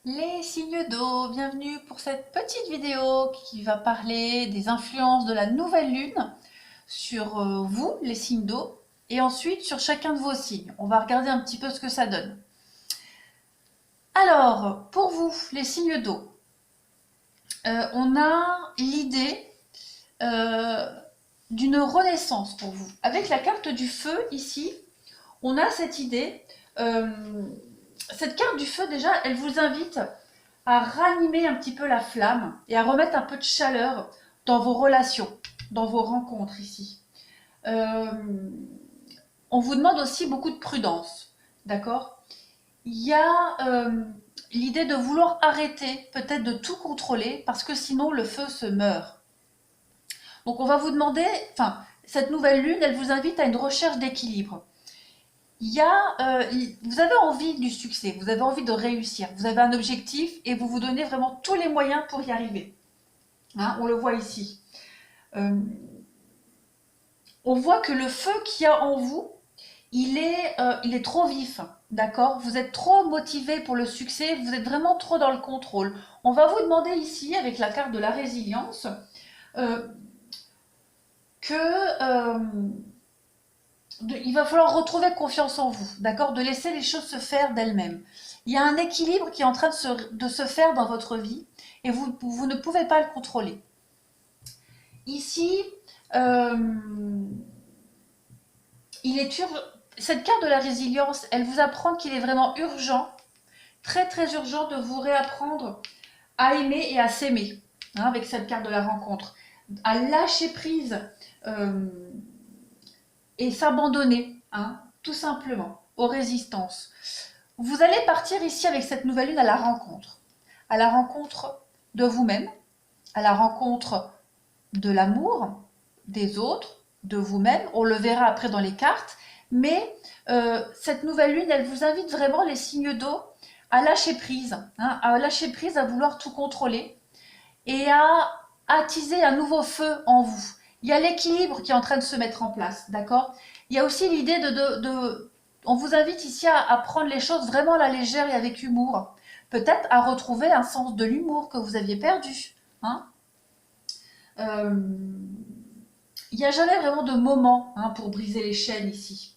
Les signes d'eau, bienvenue pour cette petite vidéo qui va parler des influences de la nouvelle lune sur vous, les signes d'eau, et ensuite sur chacun de vos signes. On va regarder un petit peu ce que ça donne. Alors, pour vous, les signes d'eau, on a l'idée euh, d'une renaissance pour vous. Avec la carte du feu ici, on a cette idée. Cette carte du feu, déjà, elle vous invite à ranimer un petit peu la flamme et à remettre un peu de chaleur dans vos relations, dans vos rencontres ici. Euh, on vous demande aussi beaucoup de prudence, d'accord? Il y a l'idée de vouloir arrêter, peut-être de tout contrôler, parce que sinon le feu se meurt. Donc on va vous demander, enfin, cette nouvelle lune, elle vous invite à une recherche d'équilibre. Il y a, vous avez envie du succès, vous avez envie de réussir, vous avez un objectif et vous vous donnez vraiment tous les moyens pour y arriver. Hein, on le voit ici. Euh, on voit que le feu qu'il y a en vous, il est trop vif, d'accord? Vous êtes trop motivé pour le succès, vous êtes vraiment trop dans le contrôle. On va vous demander ici, avec la carte de la résilience, euh, que il va falloir retrouver confiance en vous, d'accord? De laisser les choses se faire d'elles-mêmes. Il y a un équilibre qui est en train de se faire dans votre vie et vous ne pouvez pas le contrôler. Ici, euh, il est cette carte de la résilience, elle vous apprend qu'il est vraiment urgent, très très urgent de vous réapprendre à aimer et à s'aimer, hein, avec cette carte de la rencontre, à lâcher prise euh, et s'abandonner, hein, tout simplement, aux résistances. Vous allez partir ici avec cette nouvelle lune à la rencontre de vous-même, à la rencontre de l'amour, des autres, de vous-même. On le verra après dans les cartes. Mais cette nouvelle lune, elle vous invite vraiment, les signes d'eau, à lâcher prise, hein, à lâcher prise, à vouloir tout contrôler et à attiser un nouveau feu en vous. Il y a l'équilibre qui est en train de se mettre en place, d'accord? Il y a aussi l'idée on vous invite ici à prendre les choses vraiment à la légère et avec humour. Peut-être à retrouver un sens de l'humour que vous aviez perdu. Hein. Euh, il n'y a jamais vraiment de moment, hein, pour briser les chaînes ici.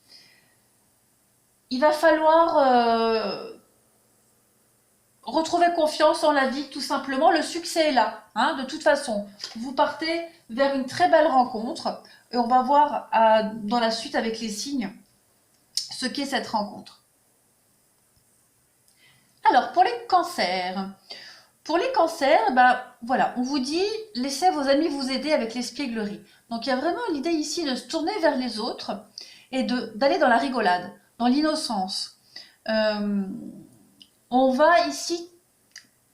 Il va falloir retrouver confiance en la vie, tout simplement. Le succès est là, hein, de toute façon. Vous partez vers une très belle rencontre et on va voir dans la suite avec les signes ce qu'est cette rencontre. Alors, pour les cancers. Pour les cancers, bah, voilà, on vous dit, laissez vos amis vous aider avec l'espièglerie. Donc il y a vraiment l'idée ici de se tourner vers les autres et d'aller dans la rigolade, dans l'innocence. Euh, on va ici,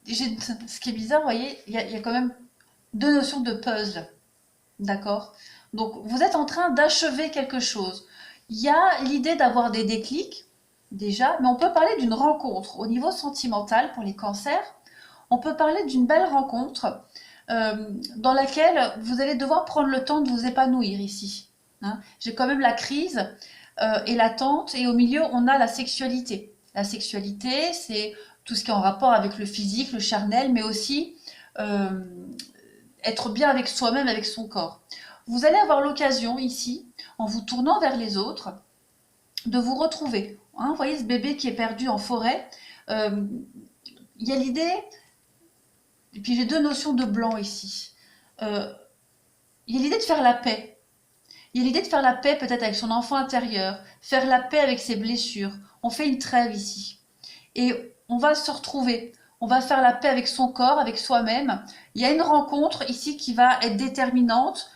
ce qui est bizarre, vous voyez, il y a quand même deux notions de puzzle, d'accord? Donc vous êtes en train d'achever quelque chose. Il y a l'idée d'avoir des déclics, déjà, mais on peut parler d'une rencontre au niveau sentimental pour les cancers. On peut parler d'une belle rencontre dans laquelle vous allez devoir prendre le temps de vous épanouir ici. Hein. J'ai quand même la crise et l'attente, et au milieu, on a la sexualité. La sexualité, c'est tout ce qui est en rapport avec le physique, le charnel, mais aussi euh, être bien avec soi-même, avec son corps. Vous allez avoir l'occasion ici, en vous tournant vers les autres, de vous retrouver. Hein, vous voyez ce bébé qui est perdu en forêt. Euh, il y a l'idée. Et puis j'ai deux notions de blanc ici. Euh, il y a l'idée de faire la paix. Il y a l'idée de faire la paix peut-être avec son enfant intérieur, faire la paix avec ses blessures. On fait une trêve ici. Et on va se retrouver. On va faire la paix avec son corps, avec soi-même. Il y a une rencontre ici qui va être déterminante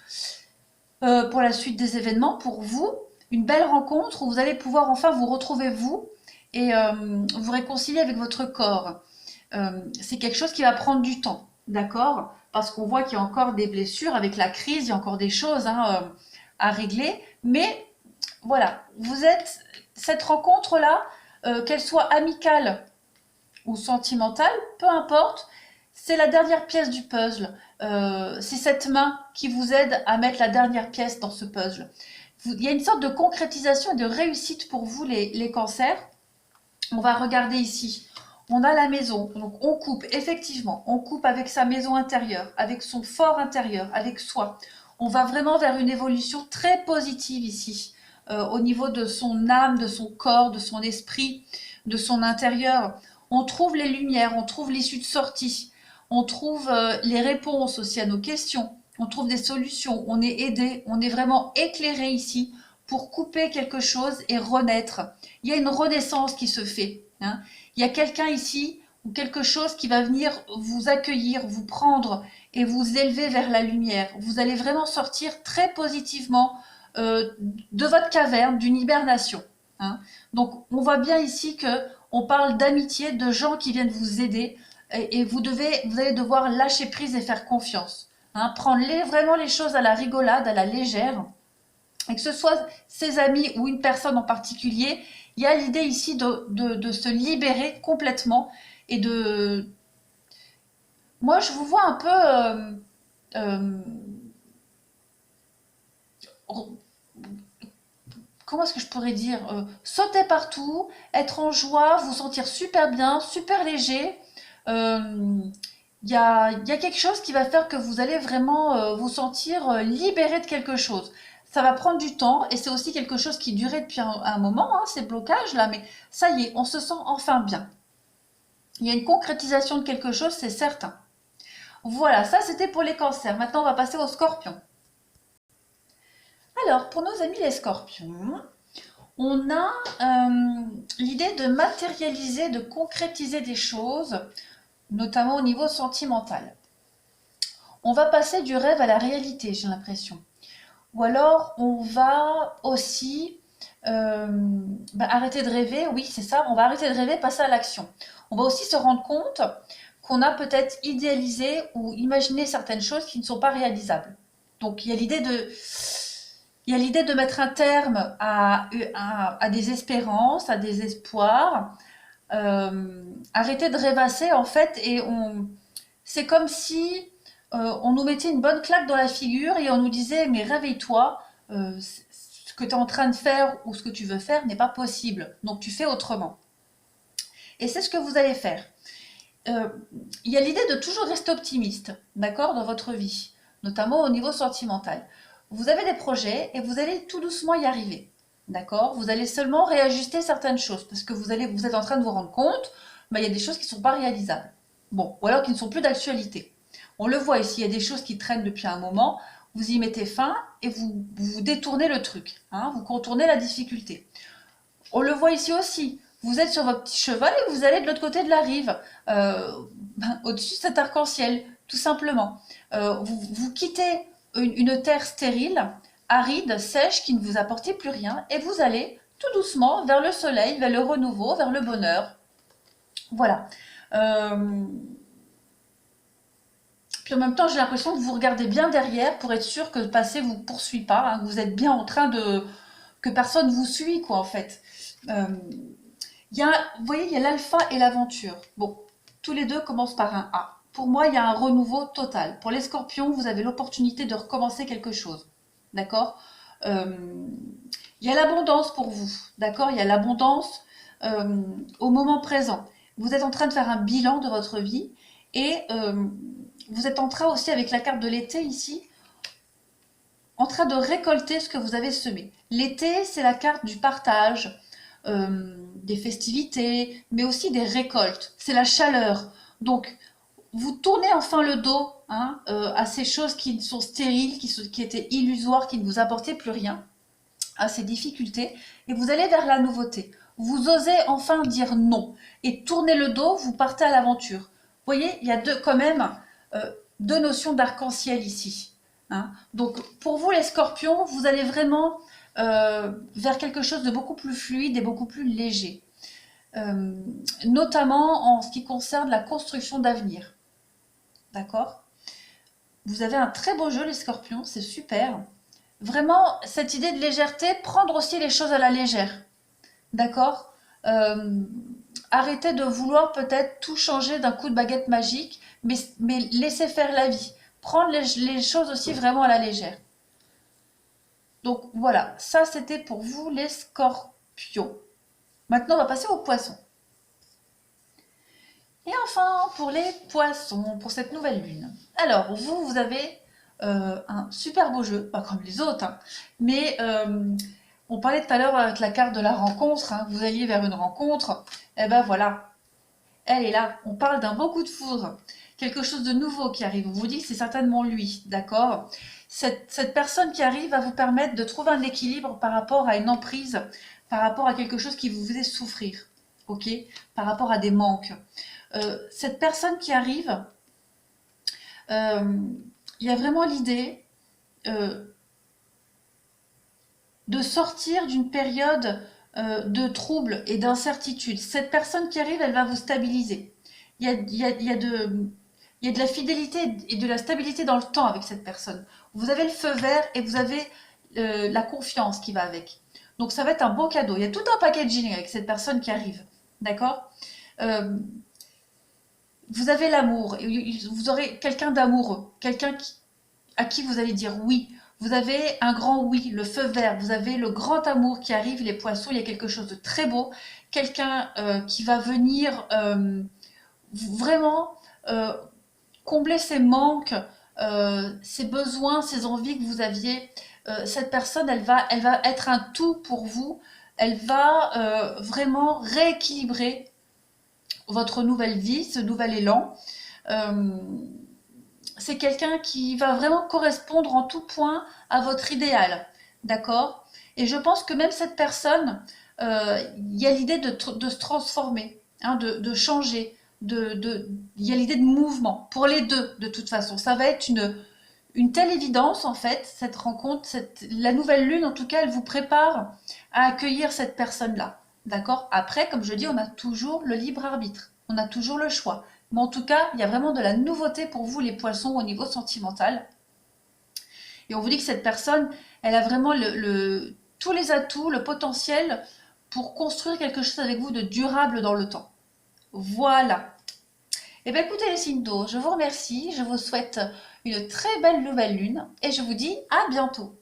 pour la suite des événements, pour vous. Une belle rencontre où vous allez pouvoir enfin vous retrouver vous et vous réconcilier avec votre corps. C'est quelque chose qui va prendre du temps, d'accord? Parce qu'on voit qu'il y a encore des blessures avec la crise, il y a encore des choses, hein, à régler. Mais voilà, vous êtes cette rencontre-là, qu'elle soit amicale ou sentimentale, peu importe, c'est la dernière pièce du puzzle. C'est cette main qui vous aide à mettre la dernière pièce dans ce puzzle. Il y a une sorte de concrétisation et de réussite pour vous, les cancers. On va regarder ici. on a la maison, donc on coupe, effectivement, on coupe avec sa maison intérieure, avec son fort intérieur, avec soi. On va vraiment vers une évolution très positive ici, au niveau de son âme, de son corps, de son esprit, de son intérieur. On trouve les lumières, on trouve l'issue de sortie, on trouve les réponses aussi à nos questions, on trouve des solutions, on est aidé, on est vraiment éclairé ici pour couper quelque chose et renaître. Il y a une renaissance qui se fait, hein. Il y a quelqu'un ici ou quelque chose qui va venir vous accueillir, vous prendre et vous élever vers la lumière. Vous allez vraiment sortir très positivement de votre caverne, d'une hibernation, hein. Donc on voit bien ici que on parle d'amitié, de gens qui viennent vous aider et vous allez devoir lâcher prise et faire confiance, hein. Prendre vraiment les choses à la rigolade, à la légère. Et que ce soit ses amis ou une personne en particulier, il y a l'idée ici de se libérer complètement et de... Moi, je vous vois un peu... euh, comment est-ce que je pourrais dire, sauter partout, être en joie, vous sentir super bien, super léger. Euh, il y a quelque chose qui va faire que vous allez vraiment vous sentir libéré de quelque chose. Ça va prendre du temps et c'est aussi quelque chose qui durait depuis un moment, hein, ces blocages là, mais ça y est, on se sent enfin bien. Il y a une concrétisation de quelque chose, c'est certain. Voilà, ça c'était pour les cancers. Maintenant, on va passer aux scorpions. Alors, pour nos amis les scorpions, on a l'idée de matérialiser, de concrétiser des choses, notamment au niveau sentimental. On va passer du rêve à la réalité, j'ai l'impression. Ou alors, on va aussi arrêter de rêver, oui, c'est ça, on va arrêter de rêver, passer à l'action. On va aussi se rendre compte qu'on a peut-être idéalisé ou imaginé certaines choses qui ne sont pas réalisables. Donc, il y a l'idée de mettre un terme à des espérances, à des espoirs, arrêter de rêvasser en fait, et c'est comme si on nous mettait une bonne claque dans la figure et on nous disait mais réveille-toi, ce que tu es en train de faire ou ce que tu veux faire n'est pas possible, donc tu fais autrement. Et c'est ce que vous allez faire. Euh, il y a l'idée de toujours rester optimiste, d'accord, dans votre vie, notamment au niveau sentimental. Vous avez des projets et vous allez tout doucement y arriver, d'accord. Vous allez seulement réajuster certaines choses parce que vous êtes en train de vous rendre compte, il y a des choses qui ne sont pas réalisables. Bon, ou alors qui ne sont plus d'actualité. On le voit ici, il y a des choses qui traînent depuis un moment, vous y mettez fin et vous détournez le truc, hein, vous contournez la difficulté. On le voit ici aussi. Vous êtes sur votre petit cheval et vous allez de l'autre côté de la rive, au-dessus de cet arc-en-ciel, tout simplement. Vous quittez une terre stérile, aride, sèche, qui ne vous apportait plus rien, et vous allez tout doucement vers le soleil, vers le renouveau, vers le bonheur. Voilà. Puis en même temps, j'ai l'impression que vous regardez bien derrière pour être sûr que le passé ne vous poursuit pas, hein, que vous êtes bien en train de... que personne vous suit, quoi, en fait. Euh, vous voyez, il y a l'alpha et l'aventure. Bon, tous les deux commencent par un A. Pour moi, il y a un renouveau total. Pour les scorpions, vous avez l'opportunité de recommencer quelque chose. D'accord. Il y a l'abondance pour vous. D'accord. Il y a l'abondance au moment présent. Vous êtes en train de faire un bilan de votre vie et vous êtes en train aussi, avec la carte de l'été ici, en train de récolter ce que vous avez semé. L'été, c'est la carte du partage, des festivités, mais aussi des récoltes. C'est la chaleur. Donc, vous tournez enfin le dos, hein, à ces choses qui sont stériles, qui étaient illusoires, qui ne vous apportaient plus rien, à ces difficultés, et vous allez vers la nouveauté. Vous osez enfin dire non et tourner le dos, vous partez à l'aventure. Vous voyez, il y a quand même deux notions d'arc-en-ciel ici, hein. Donc pour vous les scorpions, vous allez vraiment vers quelque chose de beaucoup plus fluide et beaucoup plus léger, notamment en ce qui concerne la construction d'avenir. D'accord. Vous avez un très beau jeu les scorpions, c'est super. Vraiment, cette idée de légèreté, prendre aussi les choses à la légère. D'accord. Arrêtez de vouloir peut-être tout changer d'un coup de baguette magique, mais laissez faire la vie. Prendre les choses aussi vraiment à la légère. Donc voilà, ça c'était pour vous les scorpions. Maintenant, on va passer aux poissons. Et enfin, pour les poissons, pour cette nouvelle lune. Alors, vous avez un super beau jeu, pas comme les autres, hein, mais on parlait tout à l'heure avec la carte de la rencontre, hein, vous alliez vers une rencontre, et ben voilà, elle est là. On parle d'un beau coup de foudre, quelque chose de nouveau qui arrive. On vous dit que c'est certainement lui, d'accord? Cette personne qui arrive va vous permettre de trouver un équilibre par rapport à une emprise, par rapport à quelque chose qui vous faisait souffrir, ok? Par rapport à des manques. Cette personne qui arrive, euh, il y a vraiment l'idée euh, de sortir d'une période de trouble et d'incertitude. Cette personne qui arrive, elle va vous stabiliser. Il y a de la fidélité et de la stabilité dans le temps avec cette personne. Vous avez le feu vert et vous avez la confiance qui va avec. Donc ça va être un beau cadeau. Il y a tout un packaging avec cette personne qui arrive. D'accord. euh, Vous avez l'amour, vous aurez quelqu'un d'amoureux, à qui vous allez dire oui. Vous avez un grand oui, le feu vert, vous avez le grand amour qui arrive, les poissons, il y a quelque chose de très beau, quelqu'un qui va venir vraiment euh, combler ces manques, ces besoins, ces envies que vous aviez. Cette personne, elle va être un tout pour vous, elle va vraiment rééquilibrer votre nouvelle vie, ce nouvel élan. Euh, c'est quelqu'un qui va vraiment correspondre en tout point à votre idéal. D'accord. Et je pense que même cette personne, il y a l'idée de se transformer, hein, de changer. Il y a l'idée de mouvement pour les deux, de toute façon. Ça va être une telle évidence, en fait, cette rencontre, la nouvelle lune, en tout cas, elle vous prépare à accueillir cette personne-là. D'accord. Après, comme je dis, on a toujours le libre arbitre. On a toujours le choix. Mais en tout cas, il y a vraiment de la nouveauté pour vous, les poissons, au niveau sentimental. Et on vous dit que cette personne, elle a vraiment tous les atouts, le potentiel pour construire quelque chose avec vous de durable dans le temps. Voilà. Eh bien écoutez les signes d'eau, je vous remercie, je vous souhaite une très belle nouvelle lune et je vous dis à bientôt.